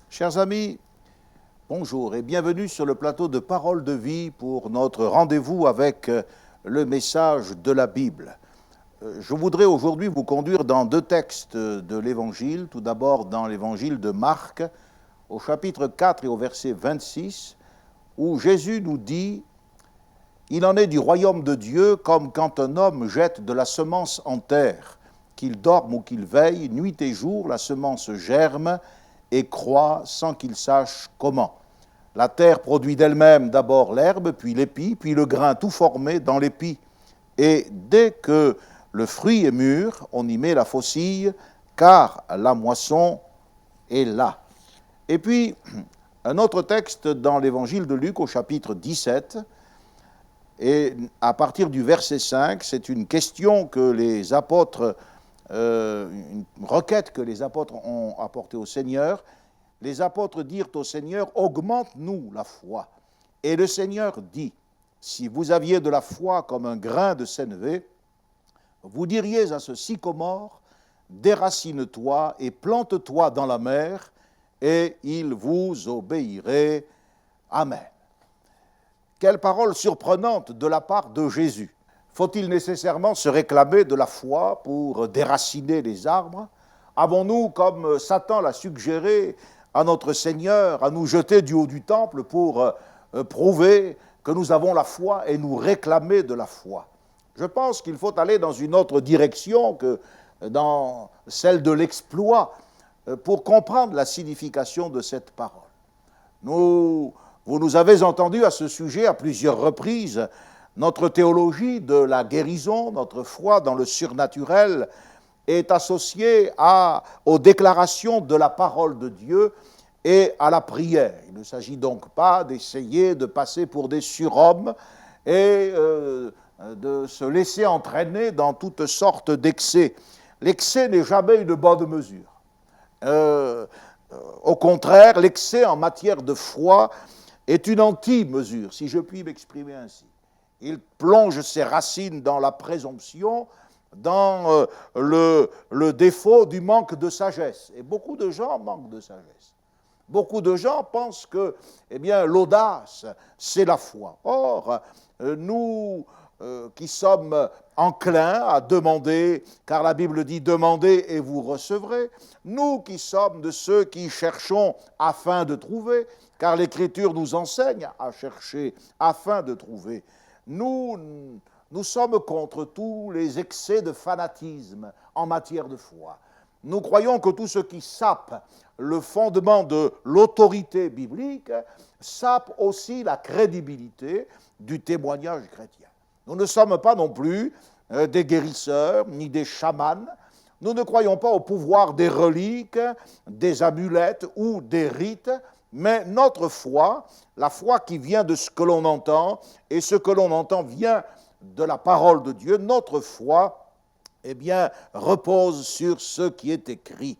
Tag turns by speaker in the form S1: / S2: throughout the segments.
S1: Chers amis, bonjour et bienvenue sur le plateau de Paroles de vie pour notre rendez-vous avec le message de la Bible. Je voudrais aujourd'hui vous conduire dans deux textes de l'Évangile. Tout d'abord dans l'Évangile de Marc, au chapitre 4 et au verset 26, où Jésus nous dit « Il en est du royaume de Dieu comme quand un homme jette de la semence en terre. Qu'il dorme ou qu'il veille, nuit et jour, la semence germe et croît sans qu'il sache comment. La terre produit d'elle-même d'abord l'herbe, puis l'épi, puis le grain tout formé dans l'épi. Et dès que le fruit est mûr, on y met la faucille, car la moisson est là. » Et puis, un autre texte dans l'Évangile de Luc au chapitre 17, et à partir du verset 5, c'est une question que les apôtres une requête que les apôtres ont apportée au Seigneur. Les apôtres dirent au Seigneur « Augmente-nous la foi ». Et le Seigneur dit « Si vous aviez de la foi comme un grain de sénévé, vous diriez à ce sycomore « Déracine-toi et plante-toi dans la mer, et il vous obéirait. Amen. » Quelle parole surprenante de la part de Jésus. Faut-il nécessairement se réclamer de la foi pour déraciner les arbres? Avons-nous, comme Satan l'a suggéré à notre Seigneur, à nous jeter du haut du temple pour prouver que nous avons la foi et nous réclamer de la foi? Je pense qu'il faut aller dans une autre direction que dans celle de l'exploit pour comprendre la signification de cette parole. Vous nous avez entendu à ce sujet à plusieurs reprises. Notre théologie de la guérison, notre foi dans le surnaturel est associée aux déclarations de la parole de Dieu et à la prière. Il ne s'agit donc pas d'essayer de passer pour des surhommes et de se laisser entraîner dans toutes sortes d'excès. L'excès n'est jamais une bonne mesure. Au contraire, l'excès en matière de foi est une anti-mesure, si je puis m'exprimer ainsi. Il plonge ses racines dans la présomption, dans le défaut du manque de sagesse. Et beaucoup de gens manquent de sagesse. Beaucoup de gens pensent que l'audace, c'est la foi. Or, nous qui sommes enclins à demander, car la Bible dit « Demandez et vous recevrez », nous qui sommes de ceux qui cherchons afin de trouver, car l'Écriture nous enseigne à chercher afin de trouver, nous sommes contre tous les excès de fanatisme en matière de foi. Nous croyons que tout ce qui sape le fondement de l'autorité biblique sape aussi la crédibilité du témoignage chrétien. Nous ne sommes pas non plus des guérisseurs ni des chamans. Nous ne croyons pas au pouvoir des reliques, des amulettes ou des rites, mais notre foi, la foi qui vient de ce que l'on entend, et ce que l'on entend vient de la parole de Dieu, notre foi, repose sur ce qui est écrit.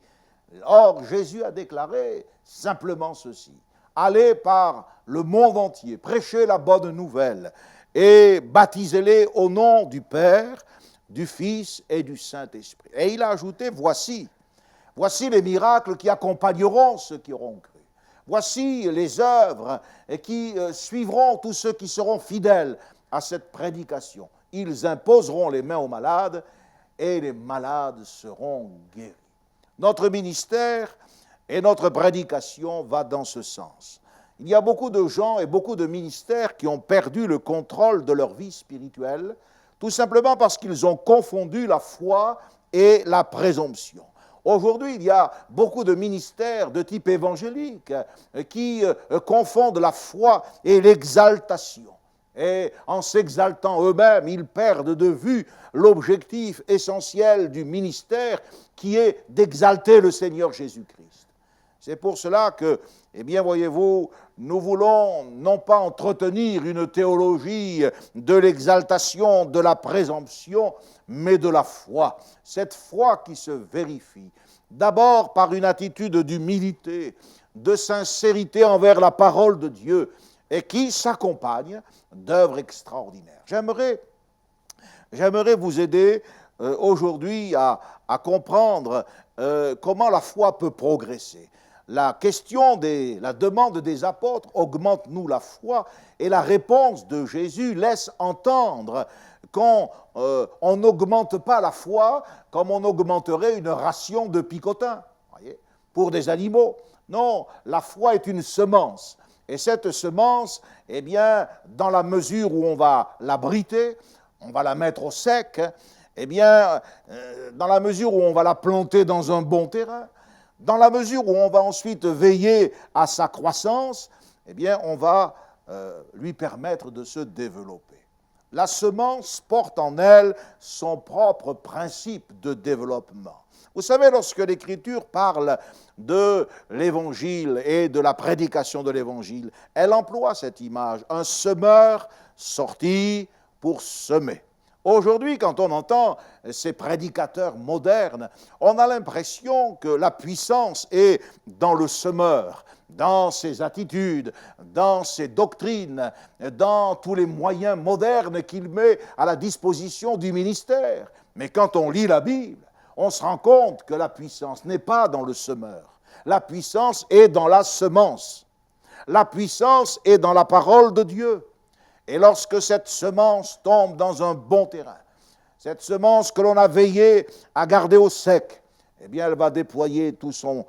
S1: Or, Jésus a déclaré simplement ceci: allez par le monde entier, prêchez la bonne nouvelle, et baptisez-les au nom du Père, du Fils et du Saint-Esprit. Et il a ajouté, voici les miracles qui accompagneront ceux qui auront cru. Voici les œuvres qui suivront tous ceux qui seront fidèles à cette prédication. Ils imposeront les mains aux malades et les malades seront guéris. Notre ministère et notre prédication va dans ce sens. Il y a beaucoup de gens et beaucoup de ministères qui ont perdu le contrôle de leur vie spirituelle, tout simplement parce qu'ils ont confondu la foi et la présomption. Aujourd'hui, il y a beaucoup de ministères de type évangélique qui confondent la foi et l'exaltation. Et en s'exaltant eux-mêmes, ils perdent de vue l'objectif essentiel du ministère qui est d'exalter le Seigneur Jésus-Christ. C'est pour cela que, eh bien, voyez-vous, nous voulons non pas entretenir une théologie de l'exaltation, de la présomption, mais de la foi. Cette foi qui se vérifie, d'abord par une attitude d'humilité, de sincérité envers la parole de Dieu, et qui s'accompagne d'œuvres extraordinaires. J'aimerais vous aider aujourd'hui à comprendre comment la foi peut progresser. La demande des apôtres, augmente-nous la foi, et la réponse de Jésus laisse entendre qu'on n'augmente pas la foi comme on augmenterait une ration de picotin, voyez, pour des animaux. Non, la foi est une semence. Et cette semence, eh bien, dans la mesure où on va l'abriter, on va la mettre au sec, eh bien, dans la mesure où on va la planter dans un bon terrain, dans la mesure où on va ensuite veiller à sa croissance, eh bien, on va lui permettre de se développer. La semence porte en elle son propre principe de développement. Vous savez, lorsque l'Écriture parle de l'Évangile et de la prédication de l'Évangile, elle emploie cette image, un semeur sorti pour semer. Aujourd'hui, quand on entend ces prédicateurs modernes, on a l'impression que la puissance est dans le semeur, dans ses attitudes, dans ses doctrines, dans tous les moyens modernes qu'il met à la disposition du ministère. Mais quand on lit la Bible, on se rend compte que la puissance n'est pas dans le semeur. La puissance est dans la semence. La puissance est dans la parole de Dieu. Et lorsque cette semence tombe dans un bon terrain, cette semence que l'on a veillé à garder au sec, eh bien, elle va déployer tout son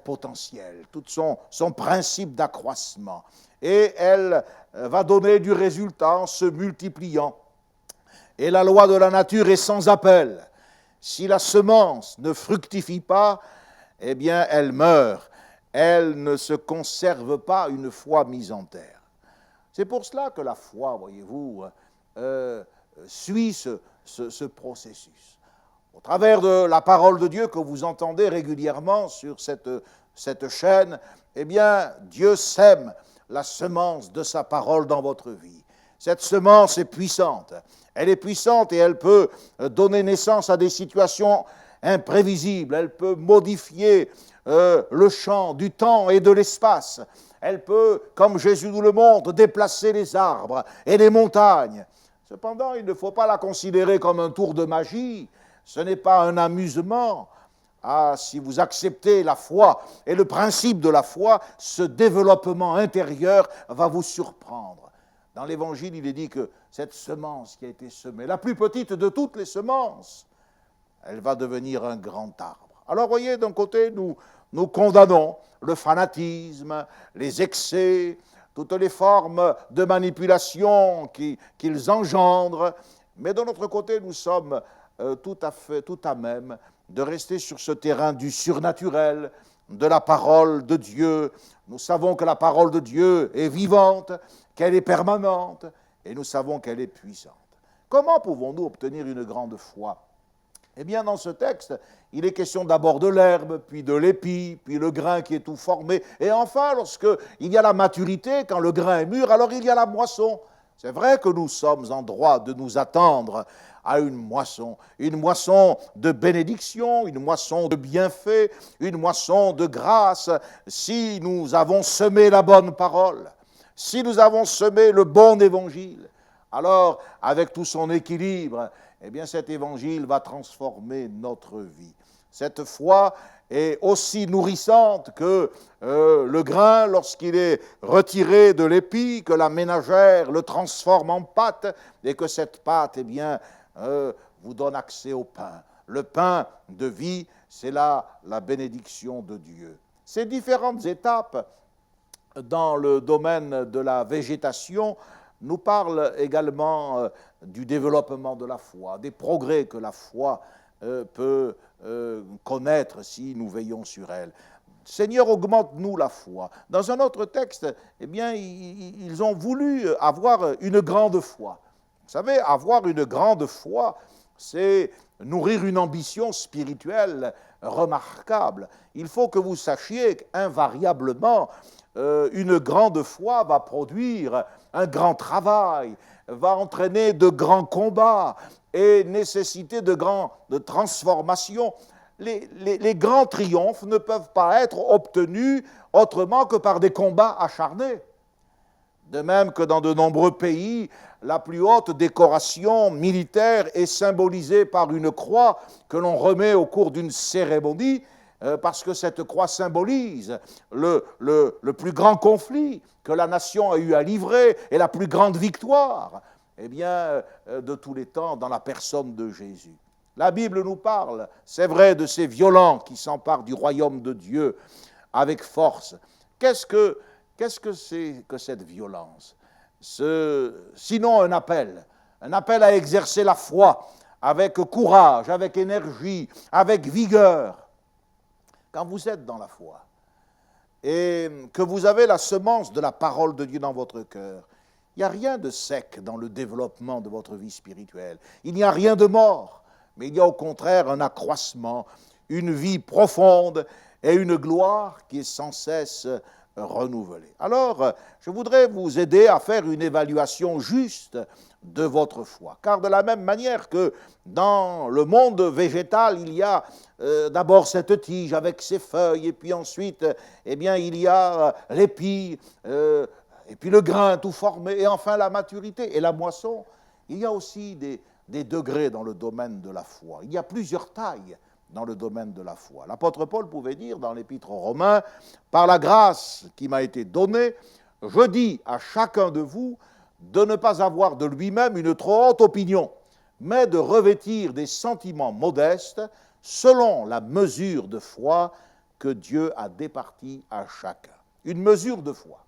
S1: potentiel, tout son principe d'accroissement. Et elle va donner du résultat en se multipliant. Et la loi de la nature est sans appel. Si la semence ne fructifie pas, eh bien, elle meurt. Elle ne se conserve pas une fois mise en terre. C'est pour cela que la foi, voyez-vous, suit ce processus. Au travers de la parole de Dieu que vous entendez régulièrement sur cette chaîne, eh bien, Dieu sème la semence de sa parole dans votre vie. Cette semence est puissante. Elle est puissante et elle peut donner naissance à des situations imprévisibles. Elle peut modifier le champ du temps et de l'espace. Elle peut, comme Jésus nous le montre, déplacer les arbres et les montagnes. Cependant, il ne faut pas la considérer comme un tour de magie. Ce n'est pas un amusement. Ah, si vous acceptez la foi et le principe de la foi, ce développement intérieur va vous surprendre. Dans l'Évangile, il est dit que cette semence qui a été semée, la plus petite de toutes les semences, elle va devenir un grand arbre. Alors, voyez, d'un côté, nous condamnons le fanatisme, les excès, toutes les formes de manipulation qu'ils engendrent, mais de notre côté, nous sommes tout à même de rester sur ce terrain du surnaturel, de la parole de Dieu. Nous savons que la parole de Dieu est vivante, qu'elle est permanente, et nous savons qu'elle est puissante. Comment pouvons-nous obtenir une grande foi ? Eh bien, dans ce texte, il est question d'abord de l'herbe, puis de l'épi, puis le grain qui est tout formé. Et enfin, lorsqu'il y a la maturité, quand le grain est mûr, alors il y a la moisson. C'est vrai que nous sommes en droit de nous attendre à une moisson de bénédiction, une moisson de bienfait, une moisson de grâce, si nous avons semé la bonne parole, si nous avons semé le bon évangile. Alors, avec tout son équilibre, eh bien, cet évangile va transformer notre vie. Cette foi est aussi nourrissante que le grain lorsqu'il est retiré de l'épi, que la ménagère le transforme en pâte, et que cette pâte, eh bien, vous donne accès au pain. Le pain de vie, c'est là la bénédiction de Dieu. Ces différentes étapes dans le domaine de la végétation nous parlent également du développement de la foi, des progrès que la foi peut connaître si nous veillons sur elle. Seigneur, augmente-nous la foi. Dans un autre texte, eh bien, ils ont voulu avoir une grande foi. Vous savez, avoir une grande foi, c'est nourrir une ambition spirituelle remarquable. Il faut que vous sachiez qu'invariablement, une grande foi va produire un grand travail, va entraîner de grands combats et nécessiter de transformations. Les grands triomphes ne peuvent pas être obtenus autrement que par des combats acharnés. De même que dans de nombreux pays, la plus haute décoration militaire est symbolisée par une croix que l'on remet au cours d'une cérémonie, parce que cette croix symbolise le plus grand conflit que la nation a eu à livrer et la plus grande victoire, eh bien, de tous les temps dans la personne de Jésus. La Bible nous parle, c'est vrai, de ces violents qui s'emparent du royaume de Dieu avec force. Qu'est-ce que c'est que cette violence? Sinon un appel à exercer la foi avec courage, avec énergie, avec vigueur. Quand vous êtes dans la foi et que vous avez la semence de la parole de Dieu dans votre cœur, il n'y a rien de sec dans le développement de votre vie spirituelle. Il n'y a rien de mort, mais il y a au contraire un accroissement, une vie profonde et une gloire qui est sans cesse renouvelée. Alors, je voudrais vous aider à faire une évaluation juste de votre foi. Car de la même manière que dans le monde végétal, il y a d'abord cette tige avec ses feuilles, et puis ensuite, eh bien, il y a l'épi, et puis le grain tout formé, et enfin la maturité et la moisson. Il y a aussi des degrés dans le domaine de la foi. Il y a plusieurs tailles dans le domaine de la foi. L'apôtre Paul pouvait dire dans l'Épître aux Romains, « Par la grâce qui m'a été donnée, je dis à chacun de vous de ne pas avoir de lui-même une trop haute opinion, mais de revêtir des sentiments modestes selon la mesure de foi que Dieu a départie à chacun. » Une mesure de foi.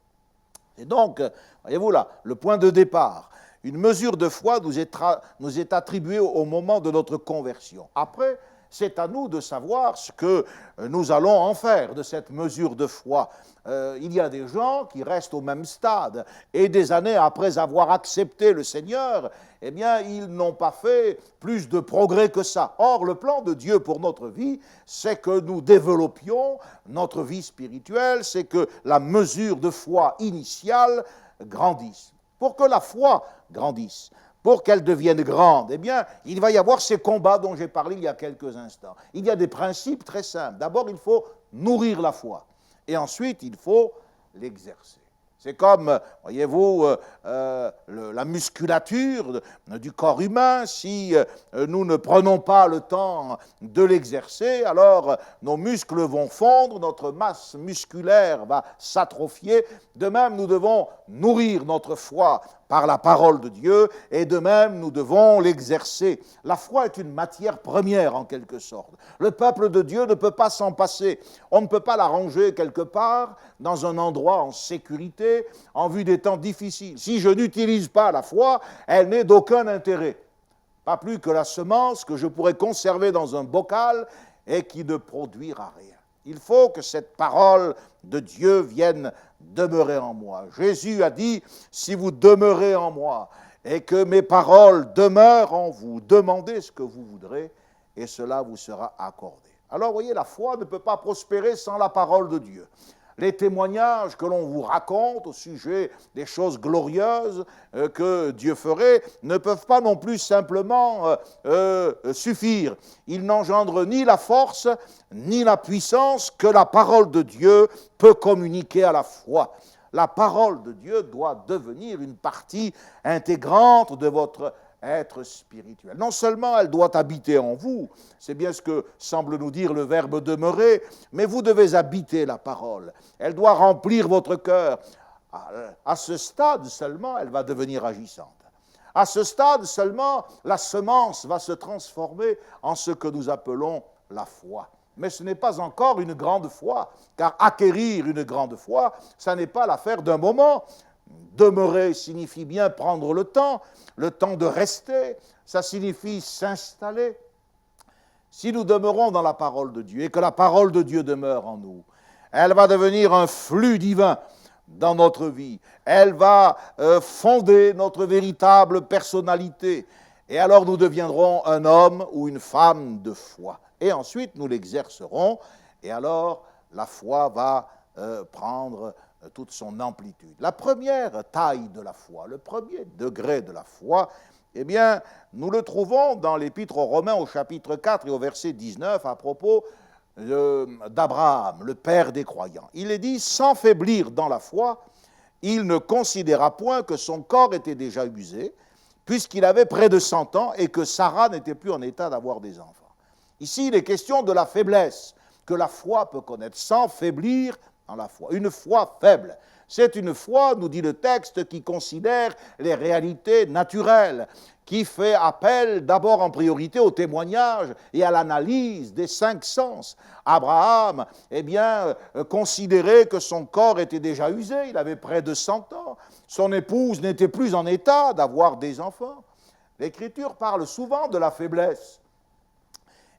S1: Et donc, voyez-vous là, le point de départ, une mesure de foi nous est attribuée au moment de notre conversion. Après, c'est à nous de savoir ce que nous allons en faire de cette mesure de foi. Il y a des gens qui restent au même stade et des années après avoir accepté le Seigneur, eh bien, ils n'ont pas fait plus de progrès que ça. Or, le plan de Dieu pour notre vie, c'est que nous développions notre vie spirituelle, c'est que la mesure de foi initiale grandisse. Pour que la foi grandisse, pour qu'elle devienne grande, eh bien, il va y avoir ces combats dont j'ai parlé il y a quelques instants. Il y a des principes très simples. D'abord, il faut nourrir la foi. Et ensuite, il faut l'exercer. C'est comme, voyez-vous, la musculature du corps humain. Si nous ne prenons pas le temps de l'exercer, alors nos muscles vont fondre, notre masse musculaire va s'atrophier. De même, nous devons nourrir notre foi par la parole de Dieu, et de même, nous devons l'exercer. La foi est une matière première, en quelque sorte. Le peuple de Dieu ne peut pas s'en passer. On ne peut pas la ranger quelque part, dans un endroit en sécurité, en vue des temps difficiles. Si je n'utilise pas la foi, elle n'est d'aucun intérêt. Pas plus que la semence que je pourrais conserver dans un bocal et qui ne produira rien. Il faut que cette parole de Dieu vienne demeurer en moi. Jésus a dit, si vous demeurez en moi et que mes paroles demeurent en vous, demandez ce que vous voudrez et cela vous sera accordé. Alors, vous voyez, la foi ne peut pas prospérer sans la parole de Dieu. Les témoignages que l'on vous raconte au sujet des choses glorieuses que Dieu ferait ne peuvent pas non plus simplement suffire. Ils n'engendrent ni la force ni la puissance que la parole de Dieu peut communiquer à la foi. La parole de Dieu doit devenir une partie intégrante de votre être spirituel. Non seulement elle doit habiter en vous, c'est bien ce que semble nous dire le verbe demeurer, mais vous devez habiter la parole. Elle doit remplir votre cœur. À ce stade seulement, elle va devenir agissante. À ce stade seulement, la semence va se transformer en ce que nous appelons la foi. Mais ce n'est pas encore une grande foi, car acquérir une grande foi, ça n'est pas l'affaire d'un moment. Demeurer signifie bien prendre le temps de rester, ça signifie s'installer. Si nous demeurons dans la parole de Dieu et que la parole de Dieu demeure en nous, elle va devenir un flux divin dans notre vie. Elle va fonder notre véritable personnalité. et alors nous deviendrons un homme ou une femme de foi. Et ensuite nous l'exercerons, et alors la foi va prendre toute son amplitude. La première taille de la foi, le premier degré de la foi, eh bien, nous le trouvons dans l'Épître aux Romains au chapitre 4 et au verset 19 à propos d'Abraham, le père des croyants. Il est dit, sans faiblir dans la foi, il ne considéra point que son corps était déjà usé, puisqu'il avait près de 100 ans et que Sarah n'était plus en état d'avoir des enfants. Ici, il est question de la faiblesse que la foi peut connaître, sans faiblir dans la foi. Une foi faible. C'est une foi, nous dit le texte, qui considère les réalités naturelles, qui fait appel d'abord en priorité au témoignage et à l'analyse des 5 sens. Abraham, eh bien, considérait que son corps était déjà usé, il avait près de 100 ans, son épouse n'était plus en état d'avoir des enfants. L'Écriture parle souvent de la faiblesse.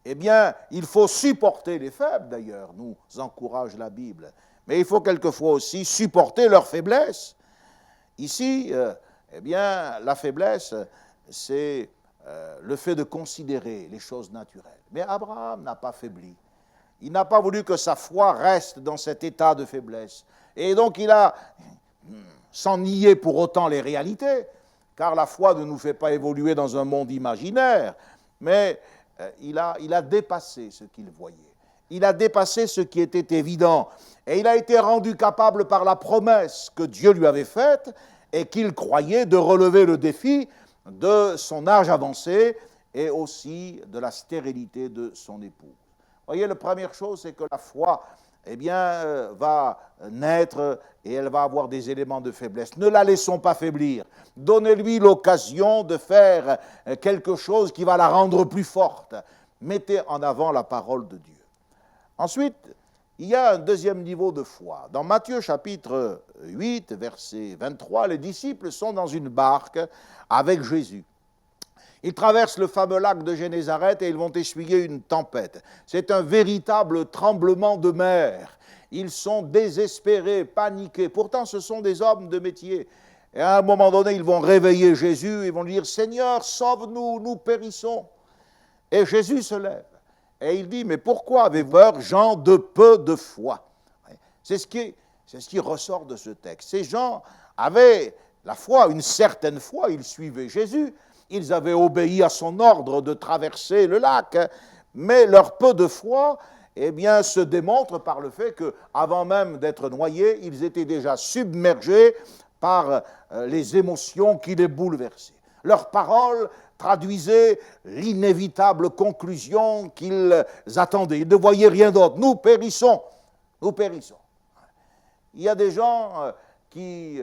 S1: Eh bien, il faut supporter les faibles, d'ailleurs, nous encourage la Bible, mais il faut quelquefois aussi supporter leur faiblesse. Ici, eh bien, la faiblesse, c'est le fait de considérer les choses naturelles. Mais Abraham n'a pas faibli. Il n'a pas voulu que sa foi reste dans cet état de faiblesse. Et donc il a, sans nier pour autant les réalités, car la foi ne nous fait pas évoluer dans un monde imaginaire, mais il a dépassé ce qu'il voyait. Il a dépassé ce qui était évident. Et il a été rendu capable par la promesse que Dieu lui avait faite et qu'il croyait de relever le défi de son âge avancé et aussi de la stérilité de son épouse. Vous voyez, la première chose, c'est que la foi, eh bien, va naître et elle va avoir des éléments de faiblesse. Ne la laissons pas faiblir. Donnez-lui l'occasion de faire quelque chose qui va la rendre plus forte. Mettez en avant la parole de Dieu. Ensuite, il y a un deuxième niveau de foi. Dans Matthieu chapitre 8, verset 23, les disciples sont dans une barque avec Jésus. Ils traversent le fameux lac de Génézareth et ils vont essuyer une tempête. C'est un véritable tremblement de mer. Ils sont désespérés, paniqués. Pourtant, ce sont des hommes de métier. Et à un moment donné, ils vont réveiller Jésus. Ils vont lui dire, « Seigneur, sauve-nous, nous périssons. » Et Jésus se lève. Et il dit, « Mais pourquoi avez-vous peur, gens de peu de foi ?» C'est ce qui ressort de ce texte. Ces gens avaient la foi, une certaine foi. Ils suivaient Jésus. Ils avaient obéi à son ordre de traverser le lac, mais leur peu de foi, eh bien, se démontre par le fait qu'avant même d'être noyés, ils étaient déjà submergés par les émotions qui les bouleversaient. Leurs paroles traduisaient l'inévitable conclusion qu'ils attendaient. Ils ne voyaient rien d'autre. Nous périssons, nous périssons. Il y a des gens qui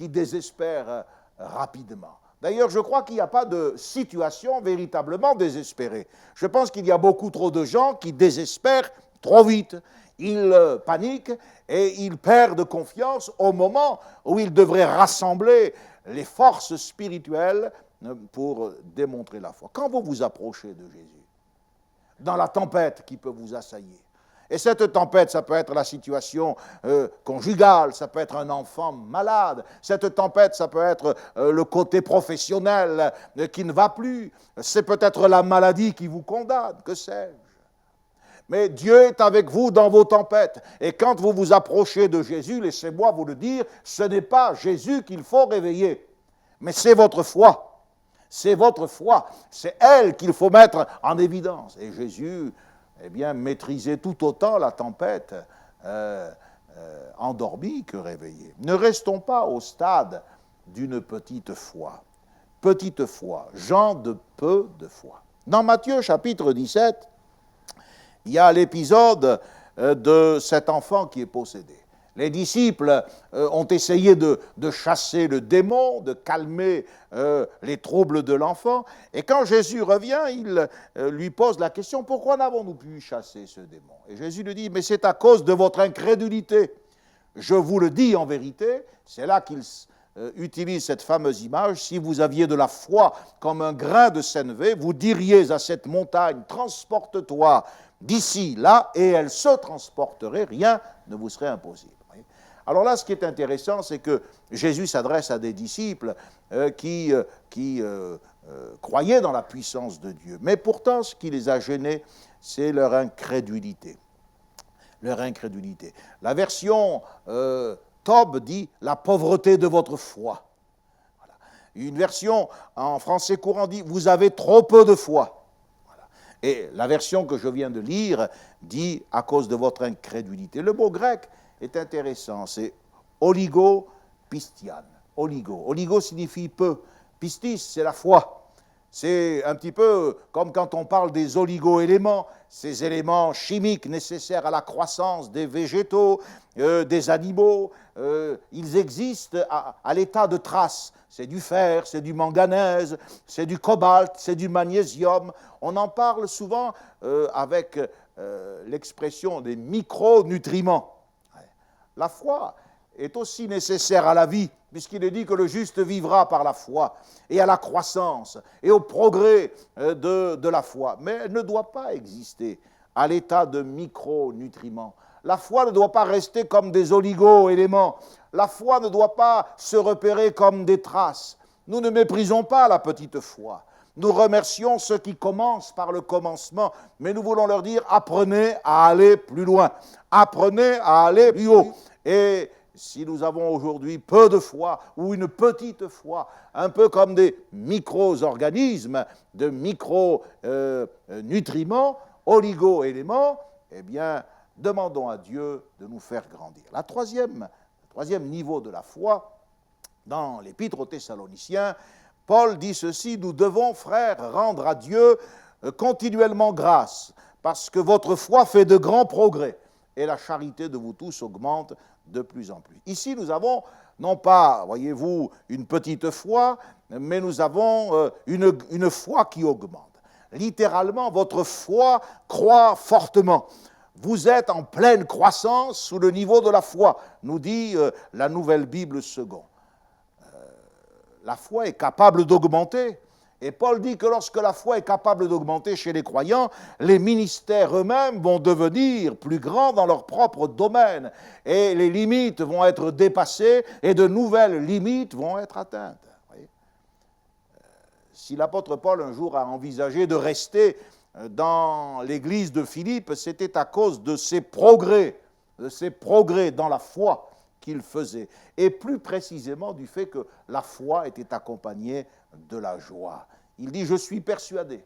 S1: désespèrent rapidement. D'ailleurs, je crois qu'il n'y a pas de situation véritablement désespérée. Je pense qu'il y a beaucoup trop de gens qui désespèrent trop vite. Ils paniquent et ils perdent confiance au moment où ils devraient rassembler les forces spirituelles pour démontrer la foi. Quand vous vous approchez de Jésus, dans la tempête qui peut vous assaillir, et cette tempête, ça peut être la situation conjugale, ça peut être un enfant malade, cette tempête, ça peut être le côté professionnel qui ne va plus, c'est peut-être la maladie qui vous condamne, que sais-je. Mais Dieu est avec vous dans vos tempêtes, et quand vous vous approchez de Jésus, laissez-moi vous le dire, ce n'est pas Jésus qu'il faut réveiller, mais c'est votre foi. C'est votre foi, c'est elle qu'il faut mettre en évidence. Et Jésus, eh bien, maîtriser tout autant la tempête endormie que réveillée. Ne restons pas au stade d'une petite foi. Petite foi, gens de peu de foi. Dans Matthieu chapitre 17, il y a l'épisode de cet enfant qui est possédé. Les disciples ont essayé de chasser le démon, de calmer les troubles de l'enfant. Et quand Jésus revient, il lui pose la question, « Pourquoi n'avons-nous pu chasser ce démon ?» Et Jésus lui dit, « Mais c'est à cause de votre incrédulité. Je vous le dis en vérité. » C'est là qu'il utilise cette fameuse image. « Si vous aviez de la foi comme un grain de sénévé, vous diriez à cette montagne, « Transporte-toi d'ici, là, et elle se transporterait. Rien ne vous serait impossible. » Alors là, ce qui est intéressant, c'est que Jésus s'adresse à des disciples qui croyaient dans la puissance de Dieu. Mais pourtant, ce qui les a gênés, c'est leur incrédulité. Leur incrédulité. La version Tob dit « la pauvreté de votre foi ». Voilà. Une version en français courant dit « vous avez trop peu de foi ». Voilà. Et la version que je viens de lire dit « à cause de votre incrédulité ». Le mot grec est intéressant, c'est « oligo-pistian ». Oligo signifie peu. Pistis, c'est la foi. C'est un petit peu comme quand on parle des oligo-éléments, ces éléments chimiques nécessaires à la croissance des végétaux, des animaux. Ils existent à l'état de traces. C'est du fer, c'est du manganèse, c'est du cobalt, c'est du magnésium. On en parle souvent avec l'expression des micronutriments. La foi est aussi nécessaire à la vie, puisqu'il est dit que le juste vivra par la foi, et à la croissance, et au progrès de la foi. Mais elle ne doit pas exister à l'état de micronutriments. La foi ne doit pas rester comme des oligo-éléments. La foi ne doit pas se repérer comme des traces. Nous ne méprisons pas la petite foi. Nous remercions ceux qui commencent par le commencement, mais nous voulons leur dire, apprenez à aller plus loin, apprenez à aller plus haut. Et si nous avons aujourd'hui peu de foi ou une petite foi, un peu comme des micro-organismes, de micro-nutriments, oligo-éléments, eh bien, demandons à Dieu de nous faire grandir. Le troisième niveau de la foi, dans l'Épître aux Thessaloniciens, Paul dit ceci, « Nous devons, frères, rendre à Dieu continuellement grâce, parce que votre foi fait de grands progrès, et la charité de vous tous augmente de plus en plus. » Ici, nous avons, non pas, voyez-vous, une petite foi, mais nous avons une foi qui augmente. Littéralement, votre foi croît fortement. Vous êtes en pleine croissance sous le niveau de la foi, nous dit la Nouvelle Bible seconde. La foi est capable d'augmenter. Et Paul dit que lorsque la foi est capable d'augmenter chez les croyants, les ministères eux-mêmes vont devenir plus grands dans leur propre domaine. Et les limites vont être dépassées et de nouvelles limites vont être atteintes. Voyez, si l'apôtre Paul un jour a envisagé de rester dans l'église de Philippe, c'était à cause de ses progrès dans la foi qu'il faisait, et plus précisément du fait que la foi était accompagnée de la joie. Il dit, je suis persuadé,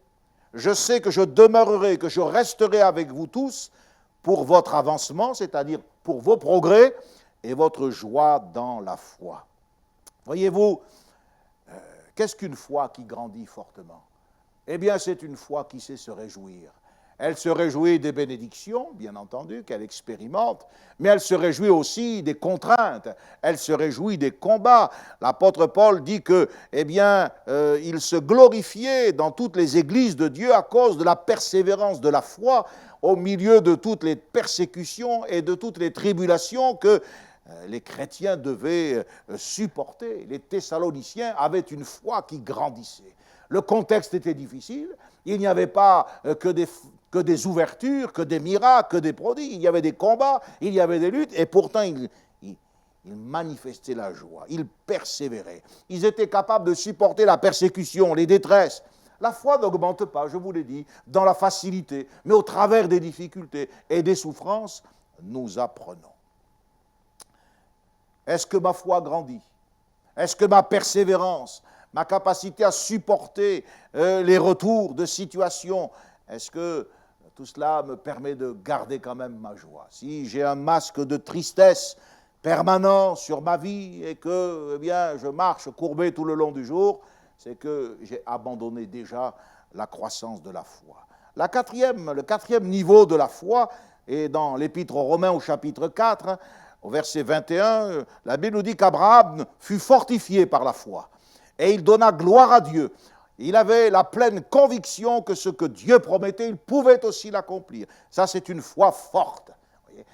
S1: je sais que je demeurerai, que je resterai avec vous tous pour votre avancement, c'est-à-dire pour vos progrès et votre joie dans la foi. Voyez-vous, qu'est-ce qu'une foi qui grandit fortement? Eh bien, c'est une foi qui sait se réjouir. Elle se réjouit des bénédictions, bien entendu, qu'elle expérimente, mais elle se réjouit aussi des contraintes, elle se réjouit des combats. L'apôtre Paul dit que, eh bien, il se glorifiait dans toutes les églises de Dieu à cause de la persévérance de la foi au milieu de toutes les persécutions et de toutes les tribulations que les chrétiens devaient supporter. Les Thessaloniciens avaient une foi qui grandissait. Le contexte était difficile, il n'y avait pas que des ouvertures, que des miracles, que des prodigues, il y avait des combats, il y avait des luttes, et pourtant ils manifestaient la joie, ils persévéraient. Ils étaient capables de supporter la persécution, les détresses. La foi n'augmente pas, je vous l'ai dit, dans la facilité, mais au travers des difficultés et des souffrances, nous apprenons. Est-ce que ma foi grandit? Est-ce que ma persévérance, ma capacité à supporter les retours de situations, est-ce que tout cela me permet de garder quand même ma joie? Si j'ai un masque de tristesse permanent sur ma vie et que eh bien, je marche courbé tout le long du jour, c'est que j'ai abandonné déjà la croissance de la foi. Le quatrième niveau de la foi est dans l'Épître aux Romains au chapitre 4, au verset 21, la Bible nous dit qu'Abraham fut fortifié par la foi. Et il donna gloire à Dieu. Il avait la pleine conviction que ce que Dieu promettait, il pouvait aussi l'accomplir. Ça, c'est une foi forte.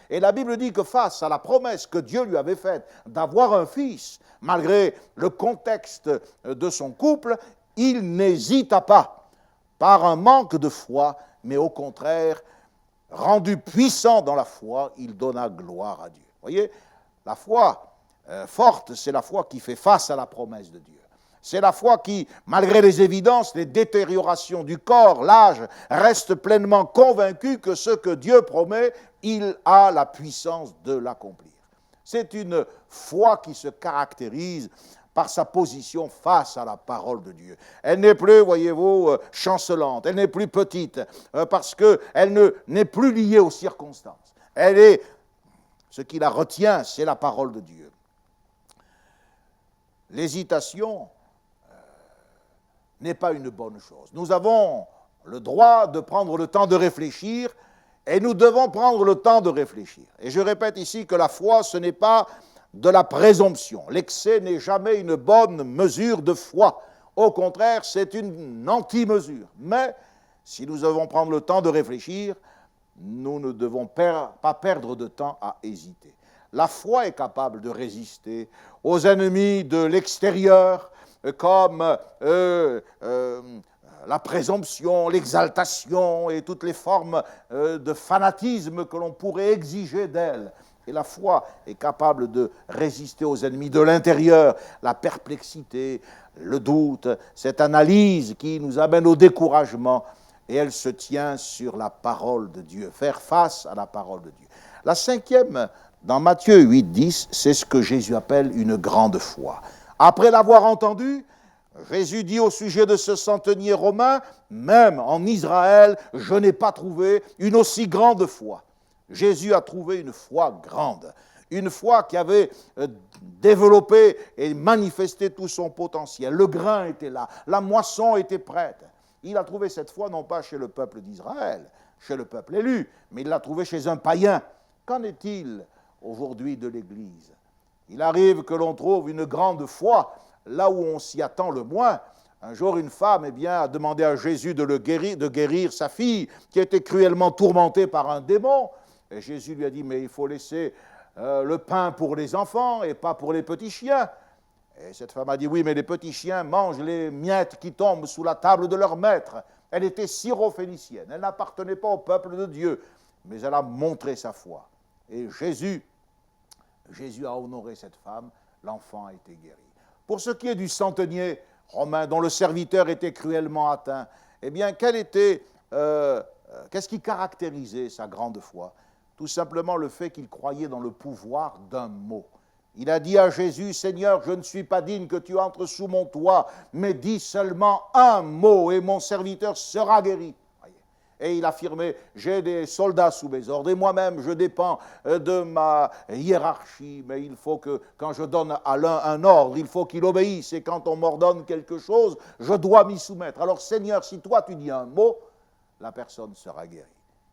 S1: Et la Bible dit que face à la promesse que Dieu lui avait faite d'avoir un fils, malgré le contexte de son couple, il n'hésita pas par un manque de foi, mais au contraire, rendu puissant dans la foi, il donna gloire à Dieu. Vous voyez, la foi forte, c'est la foi qui fait face à la promesse de Dieu. C'est la foi qui, malgré les évidences, les détériorations du corps, l'âge, reste pleinement convaincu que ce que Dieu promet, il a la puissance de l'accomplir. C'est une foi qui se caractérise par sa position face à la parole de Dieu. Elle n'est plus, voyez-vous, chancelante, elle n'est plus petite, parce qu'elle n'est plus liée aux circonstances. Ce qui la retient, c'est la parole de Dieu. L'hésitation n'est pas une bonne chose. Nous avons le droit de prendre le temps de réfléchir, et nous devons prendre le temps de réfléchir. Et je répète ici que la foi, ce n'est pas de la présomption. L'excès n'est jamais une bonne mesure de foi. Au contraire, c'est une anti-mesure. Mais si nous devons prendre le temps de réfléchir, nous ne devons pas perdre de temps à hésiter. La foi est capable de résister aux ennemis de l'extérieur, comme la présomption, l'exaltation et toutes les formes de fanatisme que l'on pourrait exiger d'elle. Et la foi est capable de résister aux ennemis de l'intérieur, la perplexité, le doute, cette analyse qui nous amène au découragement, et elle se tient sur la parole de Dieu, faire face à la parole de Dieu. La cinquième, dans Matthieu 8, 10, c'est ce que Jésus appelle une grande foi. Après l'avoir entendu, Jésus dit au sujet de ce centenier romain, même en Israël, je n'ai pas trouvé une aussi grande foi. Jésus a trouvé une foi grande, une foi qui avait développé et manifesté tout son potentiel. Le grain était là, la moisson était prête. Il a trouvé cette foi non pas chez le peuple d'Israël, chez le peuple élu, mais il l'a trouvée chez un païen. Qu'en est-il aujourd'hui de l'Église? Il arrive que l'on trouve une grande foi là où on s'y attend le moins. Un jour, une femme a demandé à Jésus de guérir sa fille qui était cruellement tourmentée par un démon. Et Jésus lui a dit, mais il faut laisser le pain pour les enfants et pas pour les petits chiens. Et cette femme a dit, oui, mais les petits chiens mangent les miettes qui tombent sous la table de leur maître. Elle était syrophénicienne, elle n'appartenait pas au peuple de Dieu, mais elle a montré sa foi. Et Jésus a honoré cette femme, l'enfant a été guéri. Pour ce qui est du centenier romain dont le serviteur était cruellement atteint, eh bien, qu'est-ce qui caractérisait sa grande foi? Tout simplement le fait qu'il croyait dans le pouvoir d'un mot. Il a dit à Jésus, Seigneur, je ne suis pas digne que tu entres sous mon toit, mais dis seulement un mot et mon serviteur sera guéri. Et il affirmait, j'ai des soldats sous mes ordres, et moi-même je dépends de ma hiérarchie, mais il faut que, quand je donne à l'un un ordre, il faut qu'il obéisse, et quand on m'ordonne quelque chose, je dois m'y soumettre. Alors Seigneur, si toi tu dis un mot, la personne sera guérie.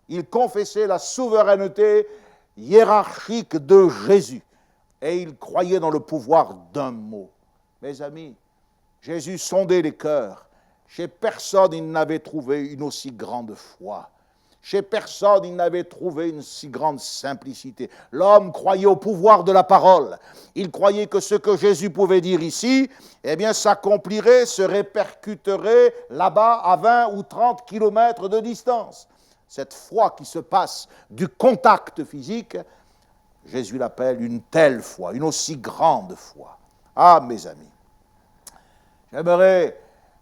S1: Il confessait la souveraineté hiérarchique de Jésus, et il croyait dans le pouvoir d'un mot. Mes amis, Jésus sondait les cœurs. Chez personne, il n'avait trouvé une aussi grande foi. Chez personne, il n'avait trouvé une si grande simplicité. L'homme croyait au pouvoir de la parole. Il croyait que ce que Jésus pouvait dire ici, eh bien, s'accomplirait, se répercuterait là-bas à 20 ou 30 kilomètres de distance. Cette foi qui se passe du contact physique, Jésus l'appelle une telle foi, une aussi grande foi. Ah, mes amis,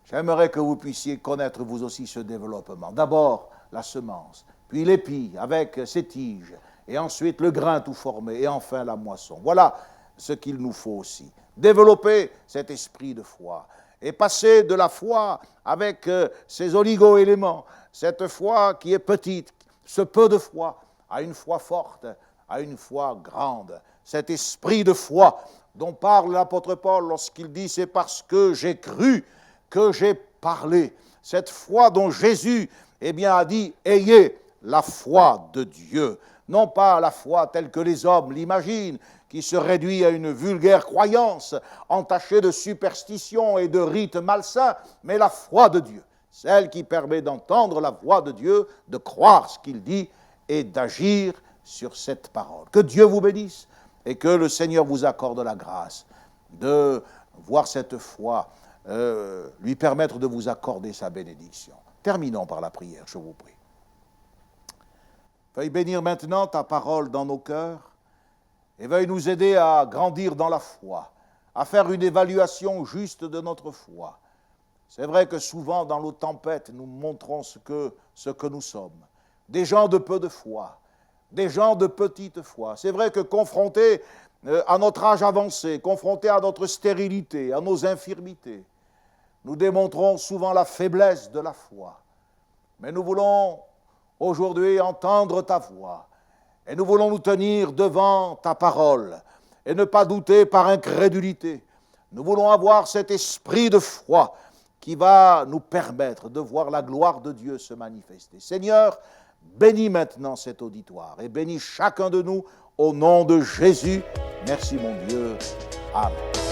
S1: j'aimerais que vous puissiez connaître vous aussi ce développement. D'abord, la semence, puis l'épi avec ses tiges, et ensuite le grain tout formé, et enfin la moisson. Voilà ce qu'il nous faut aussi. Développer cet esprit de foi, et passer de la foi avec ses oligo-éléments, cette foi qui est petite, ce peu de foi, à une foi forte, à une foi grande. Cet esprit de foi dont parle l'apôtre Paul lorsqu'il dit « c'est parce que j'ai cru que j'ai parlé ». Cette foi dont Jésus a dit « ayez la foi de Dieu ». Non pas la foi telle que les hommes l'imaginent, qui se réduit à une vulgaire croyance entachée de superstitions et de rites malsains, mais la foi de Dieu, celle qui permet d'entendre la voix de Dieu, de croire ce qu'il dit et d'agir sur cette parole. Que Dieu vous bénisse et que le Seigneur vous accorde la grâce de voir cette foi lui permettre de vous accorder sa bénédiction. Terminons par la prière, je vous prie. Veuille bénir maintenant ta parole dans nos cœurs et veuille nous aider à grandir dans la foi, à faire une évaluation juste de notre foi. C'est vrai que souvent dans nos tempêtes, nous montrons ce que nous sommes. Des gens de peu de foi, des gens de petite foi. C'est vrai que confrontés à notre âge avancé, confrontés à notre stérilité, à nos infirmités, nous démontrons souvent la faiblesse de la foi. Mais nous voulons aujourd'hui entendre ta voix et nous voulons nous tenir devant ta parole et ne pas douter par incrédulité. Nous voulons avoir cet esprit de foi qui va nous permettre de voir la gloire de Dieu se manifester. Seigneur, bénis maintenant cet auditoire et bénis chacun de nous au nom de Jésus. Merci mon Dieu. Amen.